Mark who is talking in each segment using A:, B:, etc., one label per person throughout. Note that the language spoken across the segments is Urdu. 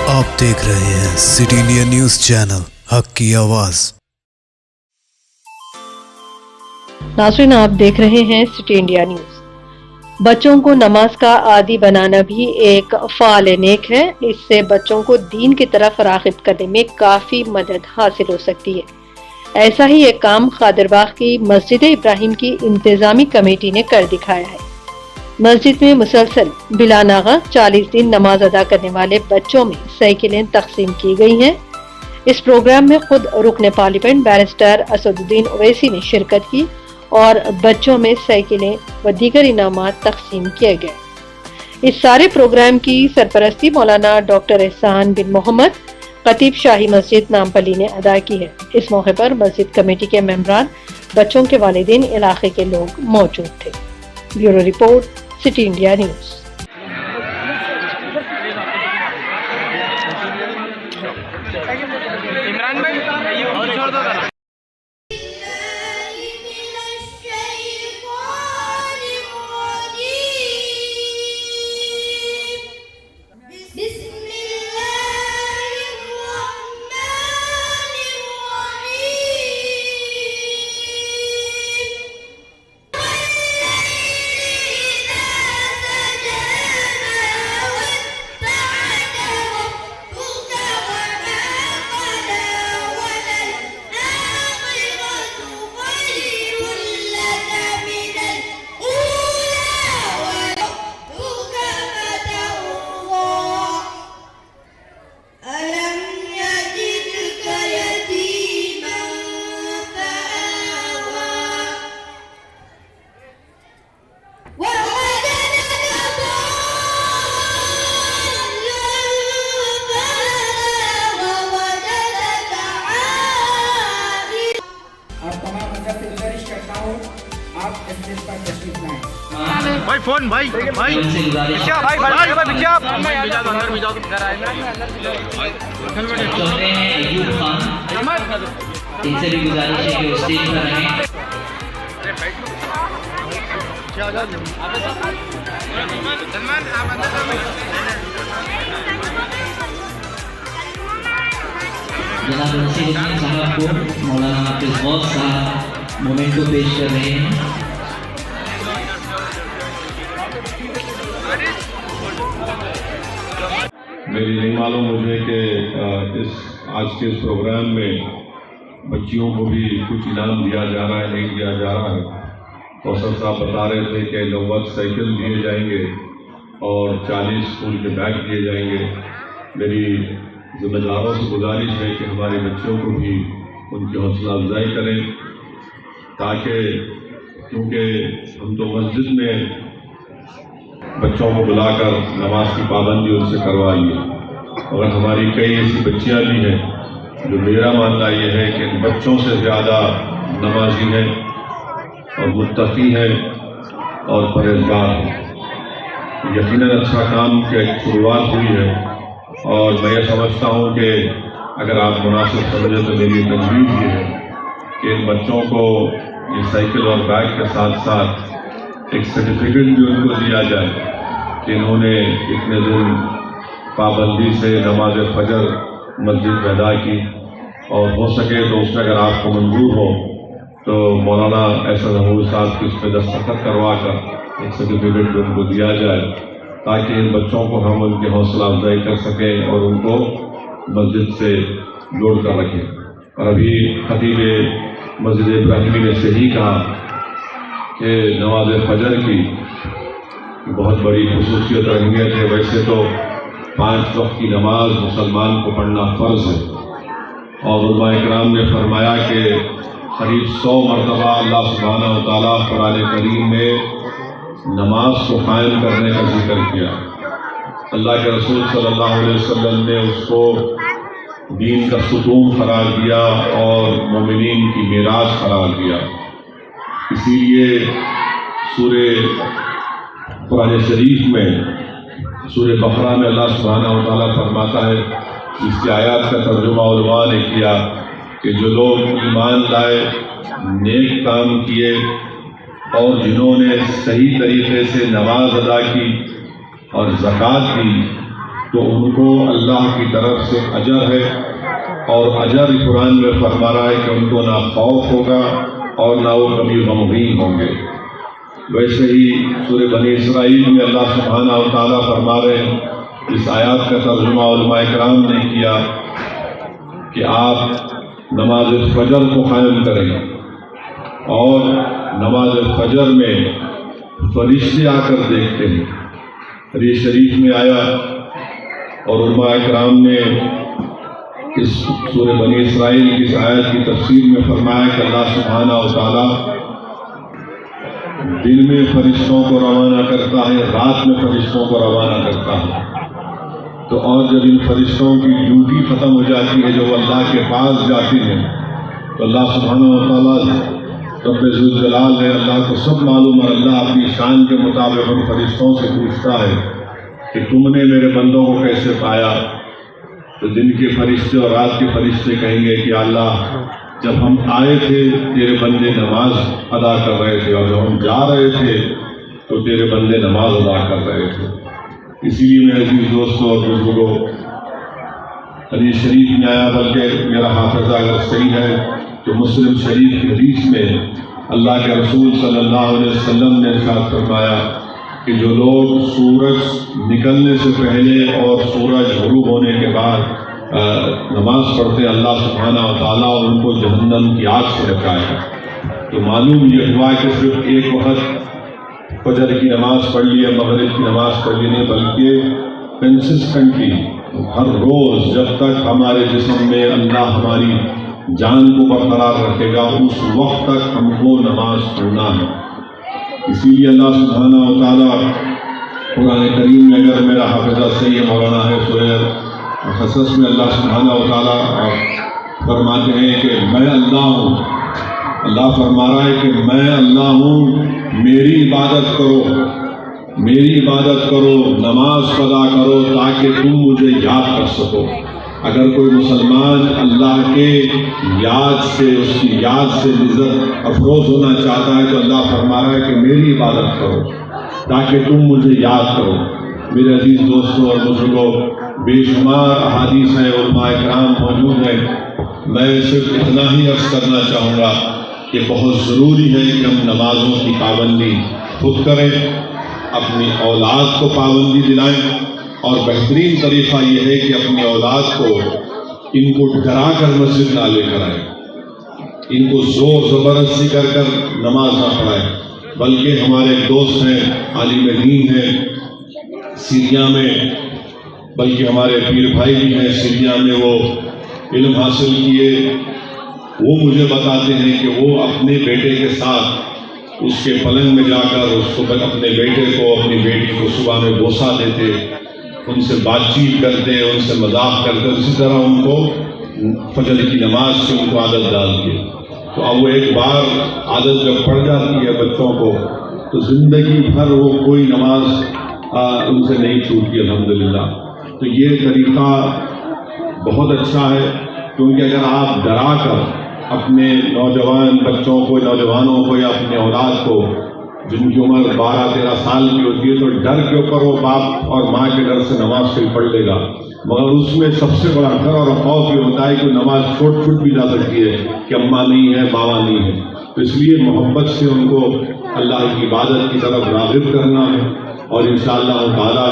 A: آپ دیکھ رہے ہیں سٹی انڈیا نیوز چینل، حق کی آواز۔
B: ناظرین، آپ دیکھ رہے ہیں سٹی انڈیا نیوز۔ بچوں کو نماز کا عادی بنانا بھی ایک فعال نیک ہے۔ اس سے بچوں کو دین کی طرف راغب کرنے میں کافی مدد حاصل ہو سکتی ہے۔ ایسا ہی ایک کام خادر باغ کی مسجد ابراہیم کی انتظامی کمیٹی نے کر دکھایا ہے۔ مسجد میں مسلسل بلا ناغہ 40 دن نماز ادا کرنے والے بچوں میں سائیکلیں تقسیم کی گئی ہیں۔ اس پروگرام میں خود رکن پارلیمنٹ بیرسٹر اسد الدین اویسی نے شرکت کی اور بچوں میں سائیکلیں و دیگر انعامات تقسیم کیے گئے۔ اس سارے پروگرام کی سرپرستی مولانا ڈاکٹر احسان بن محمد خطیب شاہی مسجد نامپلی نے ادا کی ہے۔ اس موقع پر مسجد کمیٹی کے ممبران، بچوں کے والدین، علاقے کے لوگ موجود تھے۔ Bureau report, city India news.
C: بھائی فون بھائی بچہ بھائی بھائی بچہ اندر بھی جاؤ گھر آئے
D: ایوب خان، ان سے بھی گزارش ہے کہ اسٹیج پر رہیں۔ جناب نصیر الدین صاحب کو مولانا حافظ غوث صاحب مومنٹو پیش کر رہے ہیں۔
E: میری نہیں معلوم مجھے کہ آج کے اس پروگرام میں بچیوں کو بھی کچھ انعام دیا جا رہا ہے، نہیں دیا جا رہا ہے۔ کوثر صاحب بتا رہے تھے کہ 90 سائیکل دیے جائیں گے اور 40 اسکول کے بیگ دیے جائیں گے۔ میری ذمہ داروں سے گزارش ہے کہ ہمارے بچوں کو بھی ان کی حوصلہ افزائی کریں، تاکہ کیونکہ ہم تو مسجد میں بچوں کو بلا کر نماز کی پابندی ان سے کروائیے، اور ہماری کئی ایسی بچیاں بھی ہیں جو میرا ماننا یہ ہے کہ ان بچوں سے زیادہ نمازی ہیں اور متقی ہیں اور پرہیزگار ہیں۔ یقیناً اچھا کام کی ایک شروعات ہوئی ہے، اور میں یہ سمجھتا ہوں کہ اگر آپ مناسب سمجھیں تو میری تجویز یہ ہے کہ ان بچوں کو یہ سائیکل اور بیگ کے ساتھ ساتھ ایک سرٹیفکیٹ بھی ان کو دیا جائے کہ انہوں نے اتنے دن پابندی سے نماز فجر مسجد میں ادا کی، اور ہو سکے تو اس میں اگر آپ کو منظور ہو تو مولانا احسن حمود صاحب کی اس پہ دستخط کروا کر ایک سرٹیفکیٹ بھی ان کو دیا جائے، تاکہ ان بچوں کو ہم ان کی حوصلہ افزائی کر سکیں اور ان کو مسجد سے جوڑ کر رکھیں۔ اور ابھی خطیب مسجد ابراہیمی نے صحیح کہا کہ نماز فجر کی بہت بڑی خصوصیت اور اہمیت ہے۔ ویسے تو 5 وقت کی نماز مسلمان کو پڑھنا فرض ہے، اور علماء اکرام نے فرمایا کہ قریب 100 مرتبہ اللہ سبحانہ و تعالیٰ قرآن کریم میں نماز کو قائم کرنے کا ذکر کیا۔ اللہ کے رسول صلی اللہ علیہ وسلم نے اس کو دین کا ستون قرار دیا اور مومنین کی میراث قرار دیا۔ اسی لیے سورہ قرآن شریف میں سورہ بقرہ میں اللہ سبحانہ و تعالیٰ فرماتا ہے، اس کی آیات کا ترجمہ علماء نے کیا کہ جو لوگ ایمان لائے، نیک کام کیے، اور جنہوں نے صحیح طریقے سے نماز ادا کی اور زکوٰۃ دی، تو ان کو اللہ کی طرف سے اجر ہے، اور اجر قرآن میں فرما رہا ہے کہ ان کو نہ خوف ہوگا اور نہ وہ کبھی غمگین ہوں گے۔ ویسے ہی سورہ بنی اسرائیل میں اللہ سبحانہ و تعالیٰ فرما رہے ہیں، اس آیات کا ترجمہ علماء کرام نے کیا کہ آپ نماز فجر کو قائم کریں، اور نماز فجر میں فرشتے آ کر دیکھتے ہیں۔ حدیث شریف میں آیا اور علماء کرام نے اس سورہ بنی اسرائیل کی اس آیت کی تفسیر میں فرمایا کہ اللہ سبحانہ و تعالیٰ دن میں فرشتوں کو روانہ کرتا ہے، رات میں فرشتوں کو روانہ کرتا ہے۔ تو اور جب ان فرشتوں کی ڈیوٹی ختم ہو جاتی ہے، جو اللہ کے پاس جاتی ہیں، تو اللہ سبحانہ و تعالیٰ رب ذوالجلال ہے، اللہ کو سب معلوم ہے، اللہ اپنی شان کے مطابق ان فرشتوں سے پوچھتا ہے کہ تم نے میرے بندوں کو کیسے پایا؟ تو دن کے فرشتے اور رات کے فرشتے کہیں گے کہ اللہ جب ہم آئے تھے تیرے بندے نماز ادا کر رہے تھے، اور جب ہم جا رہے تھے تو تیرے بندے نماز ادا کر رہے تھے۔ اسی لیے میرے عزیز دوستوں اور بزرگوں، حدیث شریف میں آیا، بلکہ میرا حافظہ اگر صحیح ہے تو مسلم شریف کی حدیث میں اللہ کے رسول صلی اللہ علیہ وسلم نے ارشاد فرمایا کہ جو لوگ سورج نکلنے سے پہلے اور سورج غروب ہونے کے بعد نماز پڑھتے ہیں، اللہ سبحانہ و تعالیٰ ان کو جہنم کی آگ سے بچائے گا۔ تو معلوم یہ ہوا کہ صرف ایک وقت فجر کی نماز پڑھ لی ہے، مغرب کی نماز پڑھ لی نہیں، بلکہ کنسسٹنٹلی ہر روز جب تک ہمارے جسم میں اللہ ہماری جان کو برقرار رکھے گا اس وقت تک ہم کو نماز پڑھنا ہے۔ اسی لیے اللہ سبحانہ و تعالیٰ قرآن کریم میں، اگر میرا حافظہ صحیح مولانا ہے، سورہ قصص میں اللہ سبحانہ و تعالیٰ فرماتے ہیں کہ میں اللہ ہوں، اللہ فرما رہا ہے کہ میں اللہ ہوں، میری عبادت کرو، میری عبادت کرو، نماز ادا کرو تاکہ تم مجھے یاد کر سکو۔ اگر کوئی مسلمان اللہ کے یاد سے، اس کی یاد سے لذت افروز ہونا چاہتا ہے تو اللہ فرما رہا ہے کہ میری عبادت کرو تاکہ تم مجھے یاد کرو۔ میرے عزیز دوستوں اور بزرگوں، بے شمار احادیث ہیں، علماء کرام موجود ہیں، میں صرف اتنا ہی عرض کرنا چاہوں گا کہ بہت ضروری ہے کہ ہم نمازوں کی پابندی خود کریں، اپنی اولاد کو پابندی دلائیں، اور بہترین طریقہ یہ ہے کہ اپنی اولاد کو ان کو ڈرا کر مسجد نہ لے کر آئیں، ان کو زور زبردستی کر کر نماز نہ پڑھائیں، بلکہ ہمارے دوست ہیں، عالم دین ہیں سیریا میں، بلکہ ہمارے پیر بھائی بھی ہیں سیریا میں، وہ علم حاصل کیے، وہ مجھے بتاتے ہیں کہ وہ اپنے بیٹے کے ساتھ اس کے پلنگ میں جا کر اس کو اپنے بیٹے کو، اپنی بیٹی کو صبح میں بوسہ دیتے، ان سے بات چیت کرتے، ان سے مذاق کرتے، اسی طرح ان کو فجر کی نماز سے ان کو عادت ڈال دی۔ تو اب وہ ایک بار عادت جب پڑ جاتی ہے بچوں کو تو زندگی بھر وہ کوئی نماز ان سے نہیں چھوٹتی الحمدللہ۔ تو یہ طریقہ بہت اچھا ہے، کیونکہ اگر آپ ڈرا کر اپنے نوجوان بچوں کو، نوجوانوں کو یا اپنے اولاد کو جن کی عمر 12-13 سال کی ہوتی ہے، تو ڈر کے اوپر وہ باپ اور ماں کے ڈر سے نماز کوئی پڑھ لے گا، مگر اس میں سب سے بڑا ڈر اور خوف یہ ہوتا ہے کہ نماز چھوٹ بھی جا سکتی ہے کہ اماں نہیں ہے، بابا نہیں ہے۔ تو اس لیے محبت سے ان کو اللہ کی عبادت کی طرف راغب کرنا ہے، اور انشاءاللہ تعالیٰ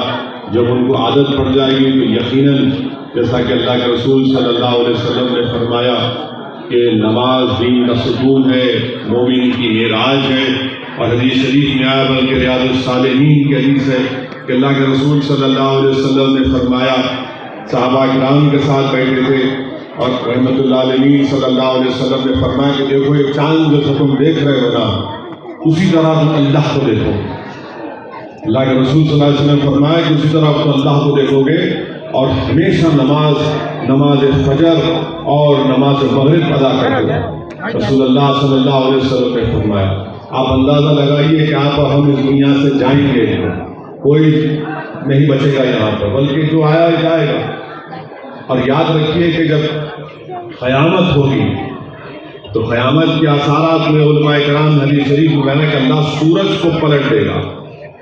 E: جب ان کو عادت پڑ جائے گی تو یقیناً جیسا کہ اللہ کے رسول صلی اللہ علیہ وسلم نے فرمایا کہ نماز دین کا ستون ہے، مومن کی معراج ہے، اور حدیث شریف میں آیا، بلکہ ریاض الصالحین کی حدیث ہے کہ اللہ کے رسول صلی اللہ علیہ وسلم نے فرمایا، صحابہ کرام کے ساتھ بیٹھے تھے اور رحمت اللہ علیہ صلی اللہ علیہ وسلم نے فرمایا کہ دیکھو یہ چاند جو تم دیکھ رہے ہو نا، اسی طرح تم اللہ کو دیکھو۔ اللہ کے رسول صلی اللہ علیہ وسلم نے فرمایا کہ اسی طرح تم اللہ کو دیکھو گے، اور ہمیشہ نماز فجر اور نماز مغرب ادا کرتے ہو۔ رسول اللہ صلی اللہ علیہ وسلم نے فرمایا۔ آپ اندازہ لگائیے کہ آپ اور ہم اس دنیا سے جائیں گے، کوئی نہیں بچے گا یہاں پر، بلکہ جو آیا جائے گا۔ اور یاد رکھیے کہ جب قیامت ہوگی تو قیامت کے آثارات میں علماء کرام حدیث شریف میں کہ اللہ سورج کو پلٹ دے گا،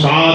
E: 7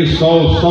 E: 100